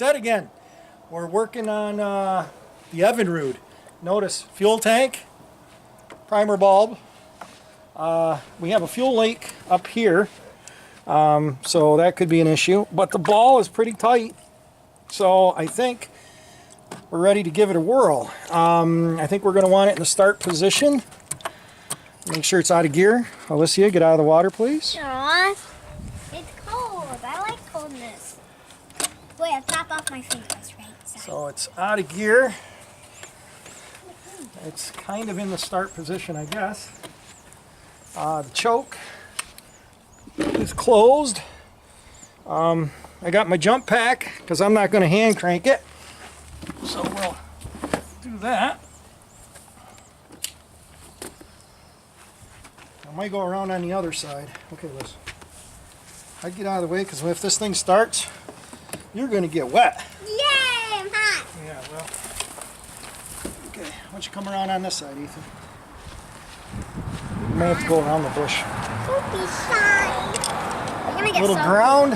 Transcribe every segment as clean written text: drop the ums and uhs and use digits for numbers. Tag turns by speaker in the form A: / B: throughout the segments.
A: It's Ed again. We're working on the Evinrude. Notice fuel tank, primer bulb. We have a fuel leak up here, so that could be an issue. But the ball is pretty tight, so I think we're ready to give it a whirl. I think we're going to want it in the start position. Make sure it's out of gear. Alicia, get out of the water, please.
B: Aww. It's cold. I like coldness. Wait, I'll pop off my fingers, right?
A: So it's out of gear. It's kind of in the start position, I guess. The choke is closed. I got my jump pack because I'm not going to hand crank it. So we'll do that. I might go around on the other side. Okay, Liz. I get out of the way because if this thing starts, you're going to get wet.
B: Yay, I'm hot.
A: Yeah, well. Okay, why don't you come around on this side, Ethan? You may have to go around the bush.
B: Don't be shy. You're gonna get
A: Little
B: so
A: ground.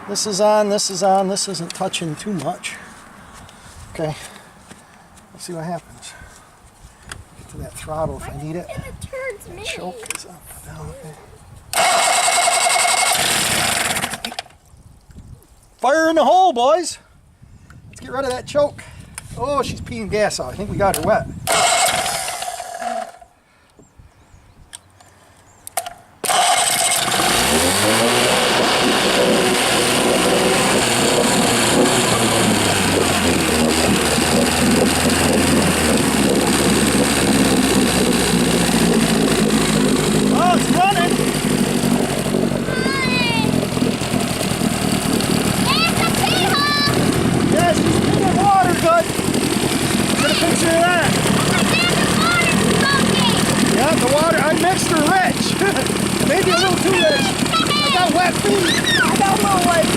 A: This is on, this is on, this isn't touching too much. Okay, let's see what happens. Get to that throttle if I need it. The choke is up and down. Okay. Fire in the hole, boys. Let's get rid of that choke. Oh, she's peeing gas out. I think we got her wet. Oh, it's running. Yeah, she's peeing water, good. Get a picture of that. Yeah, the water, I mixed her rich. Maybe a little too rich. I got wet feet. I got a little wet feet.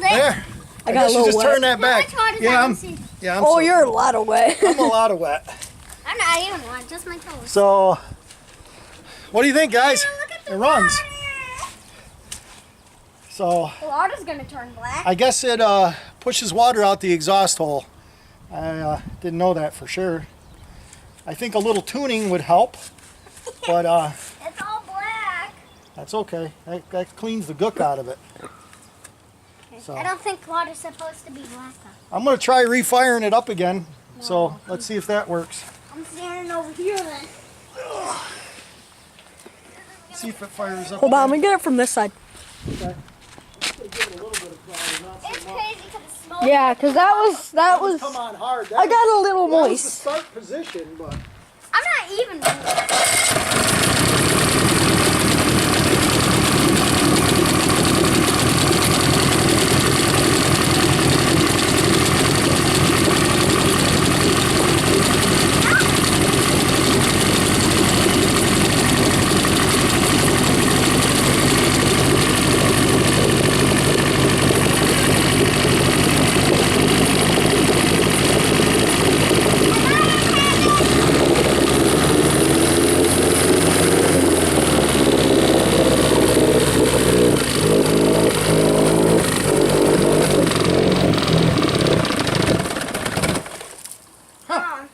A: There. I got a little just wet. Turn that back. I'm
C: oh, you're a lot of wet.
A: I'm a lot of wet.
B: I'm not even wet, just my toes.
A: So, what do you think, guys? It runs. So,
B: the water's gonna turn black.
A: I guess it pushes water out the exhaust hole. I didn't know that for sure. I think a little tuning would help, but
B: it's all black.
A: That's okay. That cleans the gook out of it. So,
B: I don't think water's supposed to be black though.
A: I'm going to try refiring it up again. No. So let's see if that works.
B: I'm standing over here then.
A: See if it fires up.
C: Hold on, let me get it from this side.
A: Okay.
B: It's crazy because it's smoke.
C: Yeah, because that was
A: come on hard.
C: I got a little moist.
A: That was the start position, but
B: I'm not even.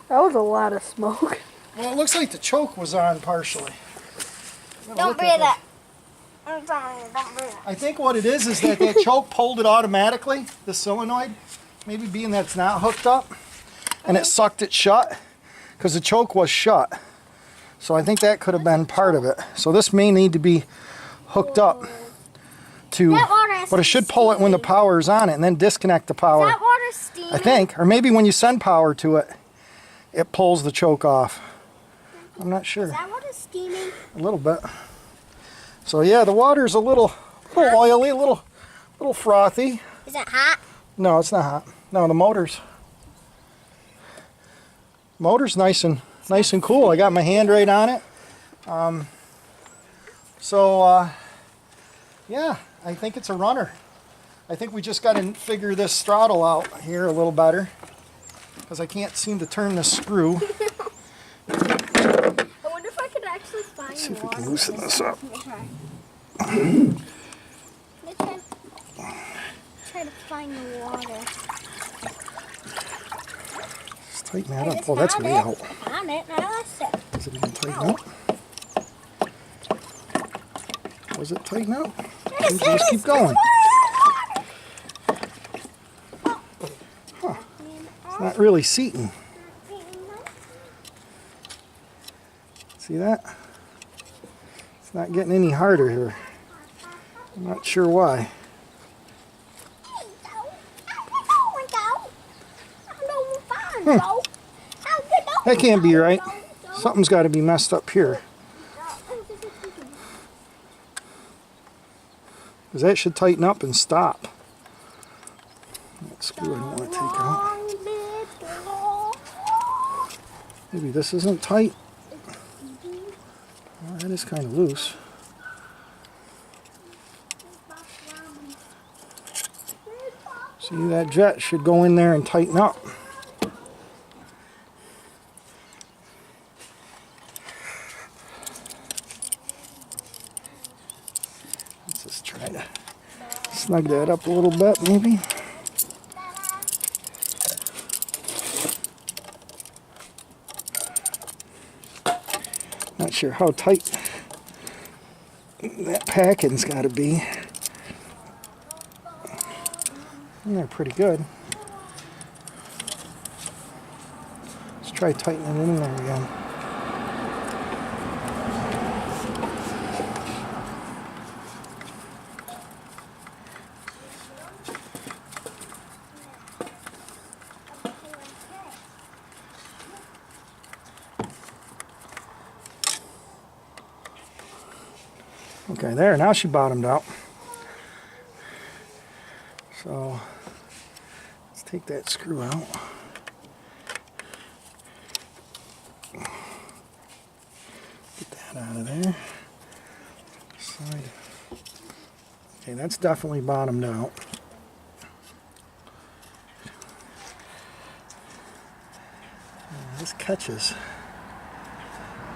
C: That was a lot of smoke.
A: well, it looks like the choke was on partially.
B: Don't breathe it. I'm telling you, don't breathe it.
A: I think what it is that that choke pulled it automatically, the solenoid. Maybe being that it's not hooked up, and it sucked it shut, because the choke was shut. So I think that could have been part of it. So this may need to be hooked up to,
B: That water has
A: but
B: to
A: it should
B: be
A: pull it when the
B: steamy.
A: power's on it and then disconnect the power.
B: That water's steaming.
A: I think, or maybe when you send power to it, it pulls the choke off. I'm not sure.
B: Is that water steaming?
A: A little bit. So yeah, the water's a little oily, a little frothy.
B: Is it hot?
A: No, it's not hot. No, the motor's nice and cool. I got my hand right on it. Yeah, I think it's a runner. I think we just got to figure this throttle out here a little better because I can't seem to turn this screw.
B: I wonder if I could actually find
A: Let's see if we
B: water.
A: can loosen this up.
B: Try to find the water.
A: Let's tighten that up. Oh, that's way out.
B: Found it. Now let's see.
A: Is it even tighten up? Was it tighten up? Just keep going. Huh. It's not really seating. See that? It's not getting any harder here. I'm not sure why. That can't be right. Something's got to be messed up here. Because that should tighten up and stop. That screw I don't want to take out. Maybe this isn't tight. Well, that is kind of loose. See, that jet should go in there and tighten up. Let's just try to snug that up a little bit, maybe. Not sure how tight that packing's got to be. And they're pretty good. Let's try tightening it in there again. Okay, there, now she bottomed out. So, let's take that screw out. Get that out of there. Side. Okay, that's definitely bottomed out. This catches.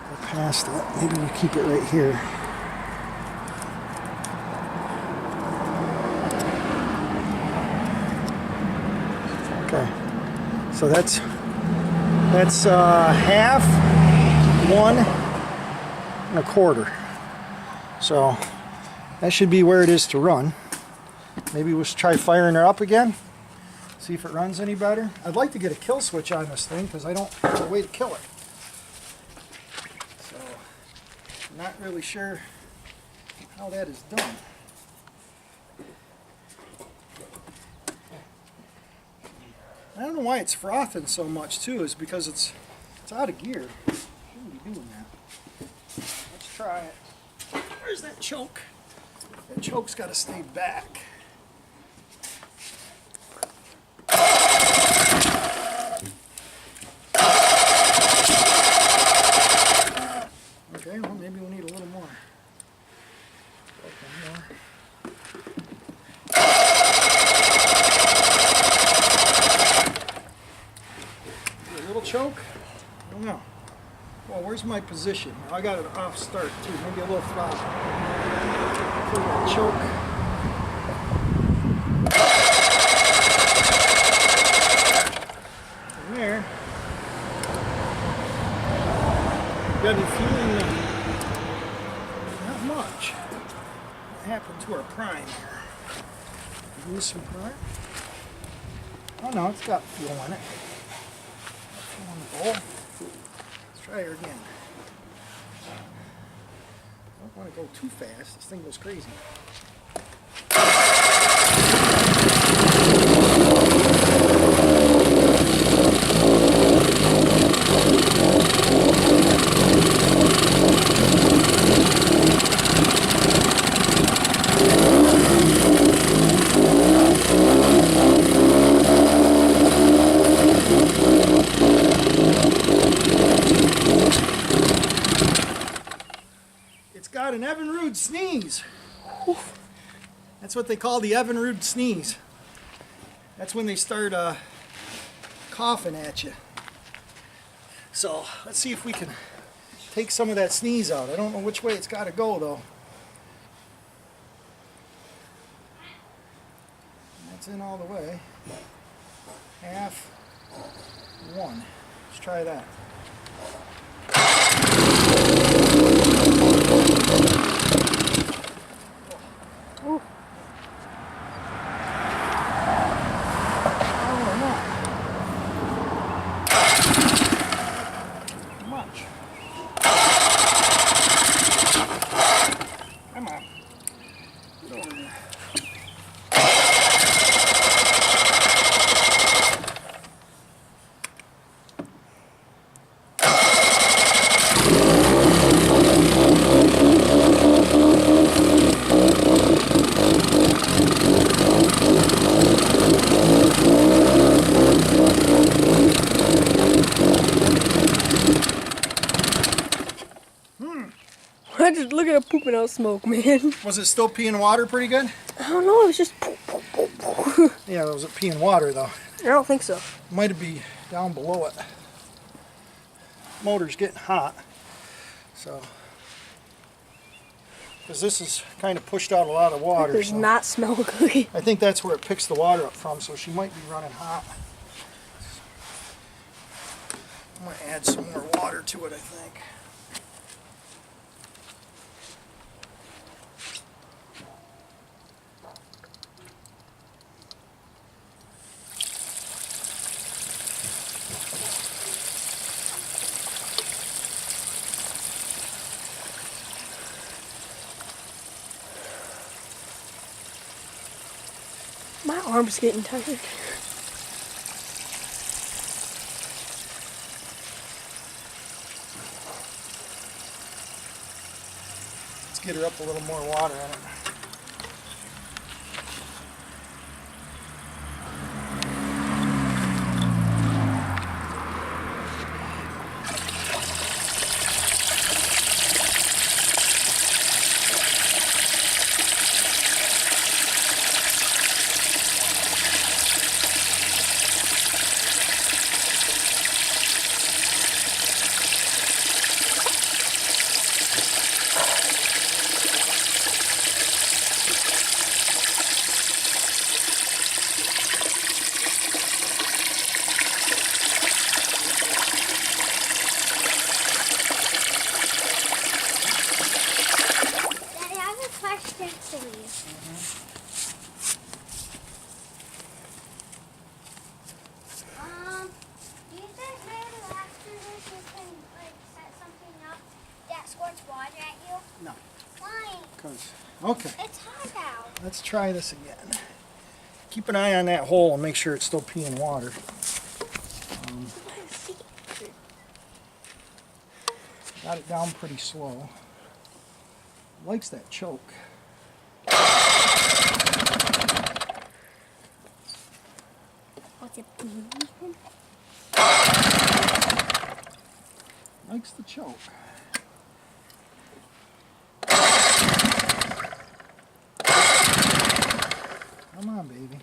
A: Go past it. Maybe we keep it right here. Okay, so that's half, 1 1/4. So that should be where it is to run. Maybe we'll try firing her up again. See if it runs any better. I'd like to get a kill switch on this thing because I don't have a way to kill it. So I'm not really sure how that is done. I don't know why it's frothing so much too, is because it's out of gear. Shouldn't be doing that. Let's try it. Where's that choke? That choke's got to stay back. Okay, well maybe we need a little more. Okay, more. A little choke? I don't know. Well, where's my position? I got it off start too. Maybe a little throttle. Pull that choke. From there. Got any feeling? Not much. What happened to our prime here? Lose some prime? Oh no, it's got fuel in it. On the bowl. Let's try her again. don't want to go too fast. This thing goes crazy. It's got an Evinrude sneeze. That's what they call the Evinrude sneeze. That's when they start coughing at you. So let's see if we can take some of that sneeze out. I don't know which way it's got to go though. That's in all the way. Half, one. Let's try that.
C: Ooh.
A: Much. Come on. Get over there.
C: I just look at it pooping out smoke, man.
A: Was it still peeing water pretty good?
C: I don't know, it was just poop, poop, poop, poop.
A: Yeah, it was peeing water though.
C: I don't think so.
A: Might be down below it. Motor's getting hot. So, because this is kind of pushed out a lot of water.
C: Does
A: So
C: not smell good.
A: I think that's where it picks the water up from, so she might be running hot. I'm going to add some more water to it, I think.
C: My arm's getting tired.
A: Let's get her up a little more water in it.
B: Daddy, I have a question for you. You said maybe after this you can like set something up that squirts water at you?
A: No.
B: Why?
A: Okay,
B: It's hot out.
A: let's try this again. Keep an eye on that hole and make sure it's still peeing water. Got it down pretty slow. Likes that choke.
B: What's it?
A: Likes the choke. Come on, baby.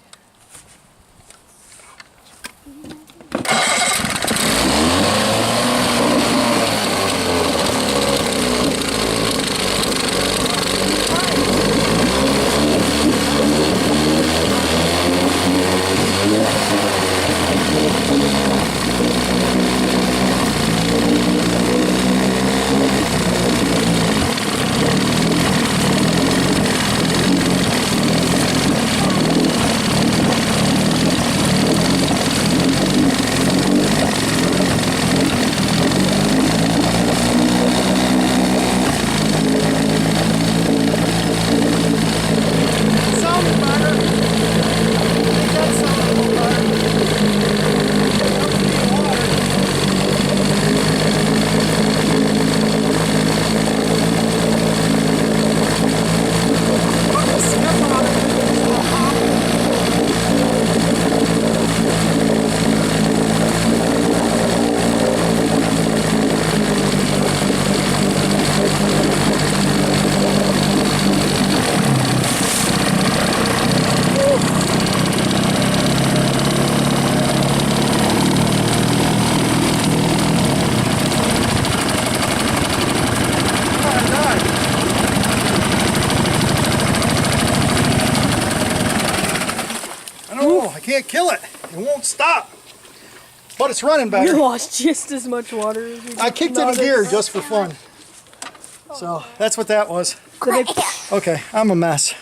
A: can't kill it. It won't stop. But it's running
C: We
A: better.
C: lost just as much water as we did.
A: I kicked it in gear just for fun. So that's what that was. Okay, I'm a mess.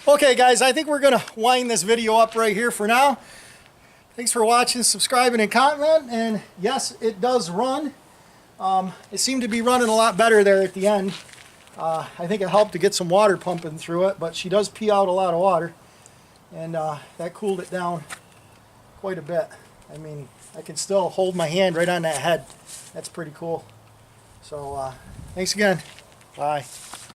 A: Okay guys, I think we're gonna wind this video up right here for now. Thanks for watching, subscribing, and commenting. And yes, it does run. It seemed to be running a lot better there at the end. I think it helped to get some water pumping through it, but she does pee out a lot of water. And that cooled it down quite a bit. I mean, I can still hold my hand right on that head. That's pretty cool. So thanks again. Bye.